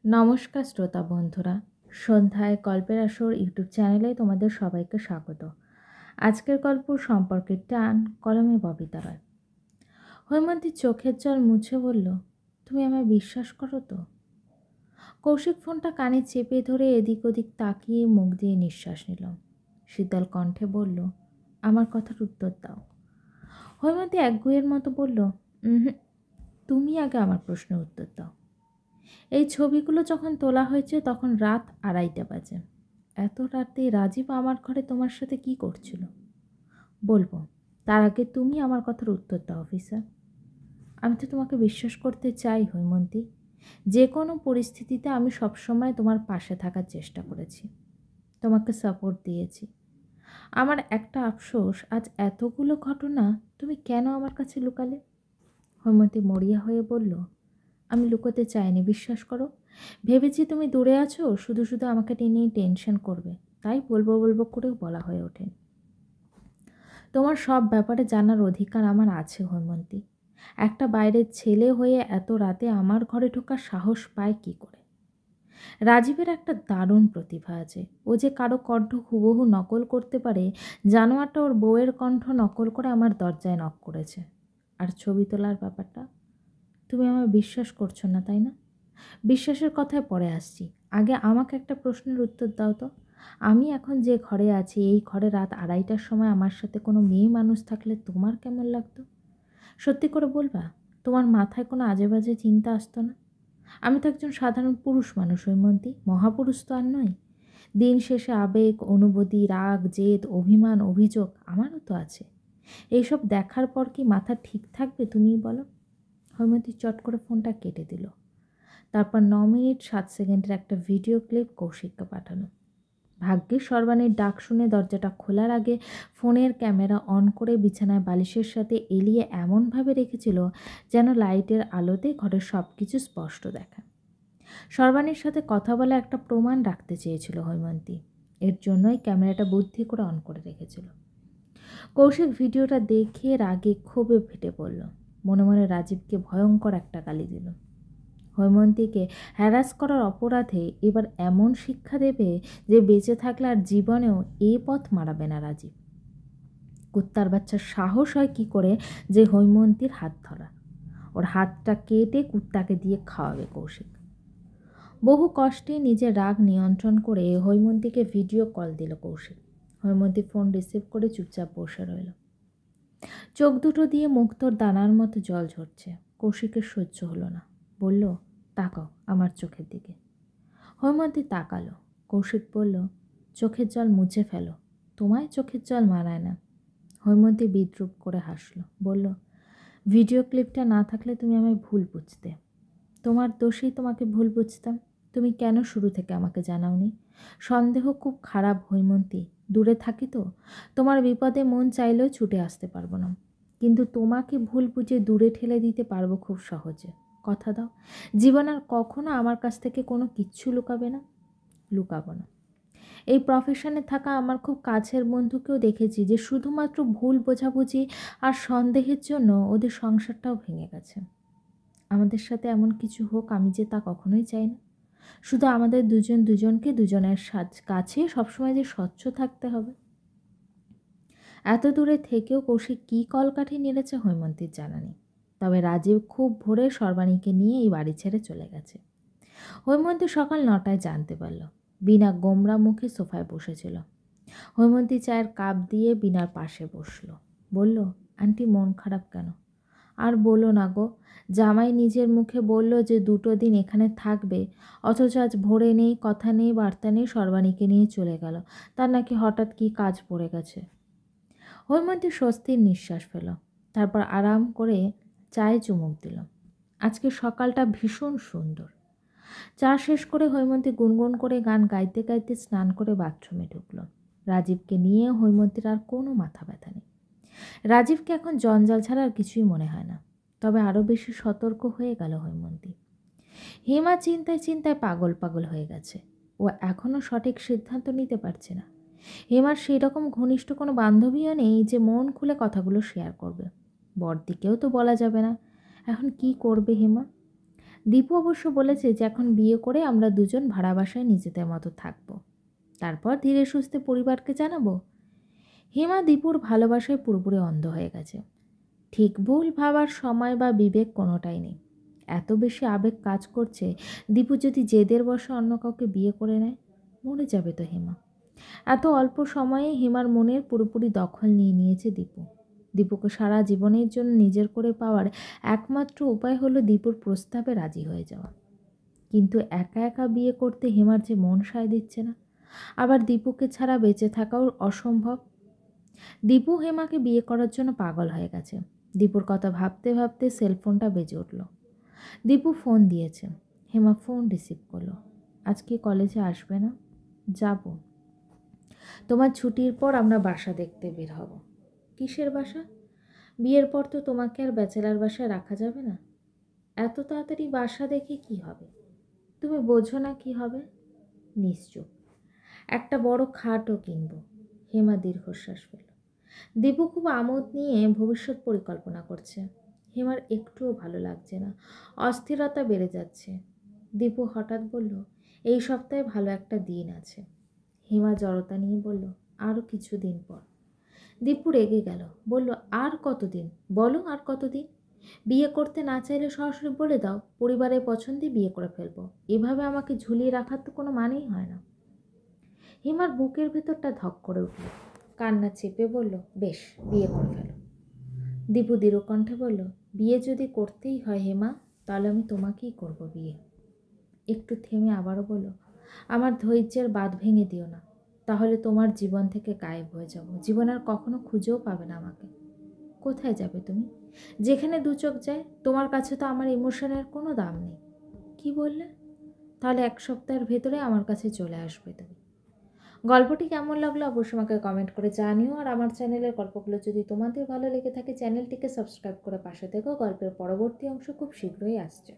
নমস্কার শ্রোতা বন্ধুরা, সন্ধ্যায় গল্পের আসর ইউটিউব চ্যানেলে তোমাদের সবাইকে স্বাগত। আজকের গল্প সম্পর্কের টান কলমে ববিতা রায়। হৈমন্তী চোখের জল মুছে বলল, তুমি আমায় বিশ্বাস করো তো? কৌশিক ফোনটা কানে চেপে ধরে এদিক ওদিক তাকিয়ে মুখ দিয়ে নিঃশ্বাস নিল। শীতল কণ্ঠে বলল, আমার কথার উত্তর দাও। হৈমন্তী একগুঁয়ের মতো বলল, তুমি আগে আমার প্রশ্নের উত্তর দাও। এই ছবিগুলো যখন তোলা হয়েছে তখন রাত 2:30 বাজে। এত রাতে রাজীব আমার ঘরে তোমার সাথে কি করছিল? বলবো, তার আগে তুমি আমার কথার উত্তর দাও অফিসার। আমি তো তোমাকে বিশ্বাস করতে চাই হৈমন্তী। যে কোনো পরিস্থিতিতে আমি সবসময় তোমার পাশে থাকার চেষ্টা করেছি, তোমাকে সাপোর্ট দিয়েছি। আমার একটা আফসোস, আজ এতগুলো ঘটনা তুমি কেন আমার কাছে লুকালে? হৈমন্তী মরিয়া হয়ে বলল, আমি লুকোতে চাইনি, বিশ্বাস করো। ভেবেছি তুমি দূরে আছো, শুধু শুধু আমাকে নিয়ে টেনশন করবে, তাই বলবো বলবো করেও বলা হয়ে ওঠে। তোমার সব ব্যাপারে জানার অধিকার আমার আছে হৈমন্তী। একটা বাইরের ছেলে হয়ে এত রাতে আমার ঘরে ঢোকার সাহস পায় কি করে? রাজীবের একটা দারুণ প্রতিভা আছে। ও যে কারো কণ্ঠ হুবহু নকল করতে পারে, জানোয়ারটা ওর বউয়ের কণ্ঠ নকল করে আমার দরজায় নক করেছে। আর ছবি তোলার ব্যাপারটা, তুমি আমায় বিশ্বাস করছো না তাই না? বিশ্বাসের কথায় পরে আসছি, আগে আমাকে একটা প্রশ্নের উত্তর দাও তো। আমি এখন যে ঘরে আছি, এই ঘরে রাত 2:30টার সময় আমার সাথে কোনো মেয়ে মানুষ থাকলে তোমার কেমন লাগতো? সত্যি করে বলবা, তোমার মাথায় কোনো আজে বাজে চিন্তা আসতো না? আমি তো একজন সাধারণ পুরুষ মানুষ হৈমন্তী, মহাপুরুষ তো আর নয়। দিন শেষে আবেগ, অনুভূতি, রাগ, জেদ, অভিমান, অভিযোগ আমারও তো আছে। এইসব দেখার পর কি মাথা ঠিক থাকবে তুমিই বলো? হৈমন্তী চট করে ফোনটা কেটে দিল। তারপর 9 মিনিট 7 সেকেন্ডের একটা ভিডিও ক্লিপ কৌশিককে পাঠানো। ভাগ্যিস সর্বাণীর ডাক শুনে দরজাটা খোলার আগে ফোনের ক্যামেরা অন করে বিছানায় বালিশের সাথে এলিয়ে এমনভাবে রেখেছিল যেন লাইটের আলোতে ঘরের সব কিছু স্পষ্ট দেখায়। সর্বাণীর সাথে কথা বলা একটা প্রমাণ রাখতে চেয়েছিল হৈমন্তী, এর জন্যই ক্যামেরাটা বুদ্ধি করে অন করে রেখেছিল। কৌশিক ভিডিওটা দেখে রাগে ক্ষোভে ফেটে পড়ল। মনে মনে রাজীবকে ভয়ঙ্কর একটা গালি দিল। হৈমন্তীকে হ্যারাস করার অপরাধে এবার এমন শিক্ষা দেবে যে বেঁচে থাকলে আর জীবনেও এ পথ মারাবে না রাজীব। কুত্তার বাচ্চার সাহস হয় কি করে যে হৈমন্তীর হাত ধরা? ওর হাতটা কেটে কুত্তাকে দিয়ে খাওয়াবে কৌশিক। বহু কষ্টে নিজের রাগ নিয়ন্ত্রণ করে হৈমন্তীকে ভিডিও কল দিল কৌশিক। হৈমন্তী ফোন রিসিভ করে চুপচাপ বসে রইল। চোখ দুটো দিয়ে মুক্তোর দানার মতো জল ঝরছে। কৌশিকের সহ্য হলো না, বলল, তাকাও আমার চোখের দিকে। হৈমন্তী তাকালো। কৌশিক বলল, চোখের জল মুছে ফেলো, তোমায় চোখের জল মানায় না। হৈমন্তী বিদ্রূপ করে হাসল, বলল, ভিডিও ক্লিপটা না থাকলে তুমি আমায় ভুল বুঝতে। তোমার দোষেই তোমাকে ভুল বুঝতাম। তুমি কেন শুরু থেকে আমাকে জানাওনি? সন্দেহ খুব খারাপ হৈমন্তী, দূরে থাকি তো, তোমার বিপদে মন চাইলেও ছুটে আসতে পারবো না, কিন্তু তোমাকে ভুল বুঝে দূরে ঠেলে দিতে পারবো খুব সহজে। কথা দাও, জীবন আর কখনো আমার কাছ থেকে কোনো কিচ্ছু লুকাবে না। লুকাবো না। এই প্রফেশনে থাকা আমার খুব কাছের বন্ধুকেও দেখেছি যে শুধুমাত্র ভুল বোঝাবুঝি আর সন্দেহের জন্য ওদের সংসারটাও ভেঙে গেছে। আমাদের সাথে এমন কিছু হোক, আমি যে তা কখনোই চাই না। শুধু আমাদের দুজন দুজনকে দুজনের কাছে সবসময় যে স্বচ্ছ থাকতে হবে। এত দূরে থেকেও কৌশিক কী কলকাঠি নেড়েছে হৈমন্তীর জানা নেই। তবে রাজীব খুব ভোরে সর্বাণীকে নিয়ে এই বাড়ি ছেড়ে চলে গেছে। হৈমন্তী সকাল 9টায় জানতে পারল। বিনা গোমরা মুখে সোফায় বসেছিল। হৈমন্তী চায়ের কাপ দিয়ে বিনার পাশে বসল। বলল, আন্টি মন খারাপ কেন? আর বলো না গো, জামাই নিজের মুখে বলল যে 2 দিন এখানে থাকবে, অথচ আজ ভোরে নেই, কথা নেই, বার্তা নেই, সর্বাণীকে নিয়ে চলে গেল। তার নাকি হঠাৎ কি কাজ পড়ে গেছে। হৈমন্তী স্বস্তির নিঃশ্বাস ফেল। তারপর আরাম করে চায়ে চুমুক দিল। আজকে সকালটা ভীষণ সুন্দর। চা শেষ করে হৈমন্তী গুনগুন করে গান গাইতে গাইতে স্নান করে বাথরুমে ঢুকল। রাজীবকে নিয়ে হৈমন্তীর আর কোনো মাথা ব্যথা নেই। রাজীবকে এখন জঞ্জাল ছাড়া আর কিছুই মনে হয় না। তবে আরও বেশি সতর্ক হয়ে গেল হৈমন্তী। হেমা চিন্তায় চিন্তায় পাগল পাগল হয়ে গেছে। ও এখনও সঠিক সিদ্ধান্ত নিতে পারছে না। হেমার সেই রকম ঘনিষ্ঠ কোনো বান্ধবীও নেই যে মন খুলে কথাগুলো শেয়ার করবে। বড়দিকেও তো বলা যাবে না। এখন কি করবে হেমা? দীপু অবশ্য বলেছে যে এখন বিয়ে করে আমরা দুজন ভাড়া বাসায় নিজেদের মতো থাকবো, তারপর ধীরে সুস্থে পরিবারকে জানাবো। হেমা দীপুর ভালোবাসায় পুরোপুরি অন্ধ হয়ে গেছে। ঠিক ভুল ভাবার সময় বা বিবেক কোনোটাই নেই। এত বেশি আবেগ কাজ করছে, দীপু যদি জেদের বশে অন্য কাউকে বিয়ে করে নেয়, মরে যাবে তো হেমা। এত অল্প সময়ে হেমার মনের পুরোপুরি দখল নিয়ে নিয়েছে দীপু। দীপুকে সারা জীবনের জন্য নিজের করে পাওয়ার একমাত্র উপায় হলো দীপুর প্রস্তাবে রাজি হয়ে যাওয়া। কিন্তু একা একা বিয়ে করতে হেমার যে মন সায় দিচ্ছে না, আবার দীপুকে ছাড়া বেঁচে থাকাও অসম্ভব। দীপু হেমাকে বিয়ে করার জন্য পাগল হয়ে গেছে। দীপুর কথা ভাবতে ভাবতে সেলফোনটা বেজে উঠল। দীপু ফোন দিয়েছে। হেমা ফোন রিসিভ করলো। আজ কি কলেজে আসবে না? যাব। তোমার ছুটির পর আমরা বাসা দেখতে বের হব। কিসের বাসা? বিয়ের পর তো তোমাকে আর ব্যাচেলার বাসায় রাখা যাবে না। এত তাড়াতাড়ি বাসা দেখে কি হবে? তুমি বোঝো না কি হবে? নিশ্চয় একটা বড় খাটও কিনবো। হেমা দীর্ঘশ্বাস ফেলল। দীপু খুব আমোদ নিয়ে ভবিষ্যৎ পরিকল্পনা করছে। হেমার একটুও ভালো লাগছে না, অস্থিরতা বেড়ে যাচ্ছে। দীপু হঠাৎ বলল, এই সপ্তাহে ভালো একটা দিন আছে। হেমা জড়তা নিয়ে বলল, আরও কিছুদিন পর। দীপু রেগে গেল, বলল, আর কতদিন? বলো আর কতদিন? বিয়ে করতে না চাইলে সরাসরি বলে দাও, পরিবারের পছন্দে বিয়ে করে ফেলবো। এভাবে আমাকে ঝুলিয়ে রাখার তো কোনো মানেই হয় না। হেমার বুকের ভেতরটা ধক করে উঠল। কান্না চেপে বলল, বেশ, বিয়ে করে ফেলো। দীপু দৃঢ় কণ্ঠে বলল, বিয়ে যদি করতেই হয় হেমা, তাহলে আমি তোমাকেই করব বিয়ে। একটু থেমে আবারও বলল, আমার ধৈর্যের বাঁধ ভেঙে দিও না, তাহলে তোমার জীবন থেকে গায়েব হয়ে যাব। জীবন আর কখনো খুঁজেও পাবে না আমাকে। কোথায় যাবে তুমি? যেখানে দু চোখ যায়। তোমার কাছে তো আমার ইমোশনের কোনো দাম নেই। কি বললে? তাহলে এক সপ্তাহের ভেতরে আমার কাছে চলে আসবে তুমি। গল্পটি কেমন লাগলো অবশ্যই আমাকে কমেন্ট করে জানিও। আর আমার চ্যানেলের গল্পগুলো যদি তোমাদের ভালো লেগে থাকে, চ্যানেলটিকে সাবস্ক্রাইব করে পাশে থেকো। গল্পের পরবর্তী অংশ খুব শীঘ্রই আসছে।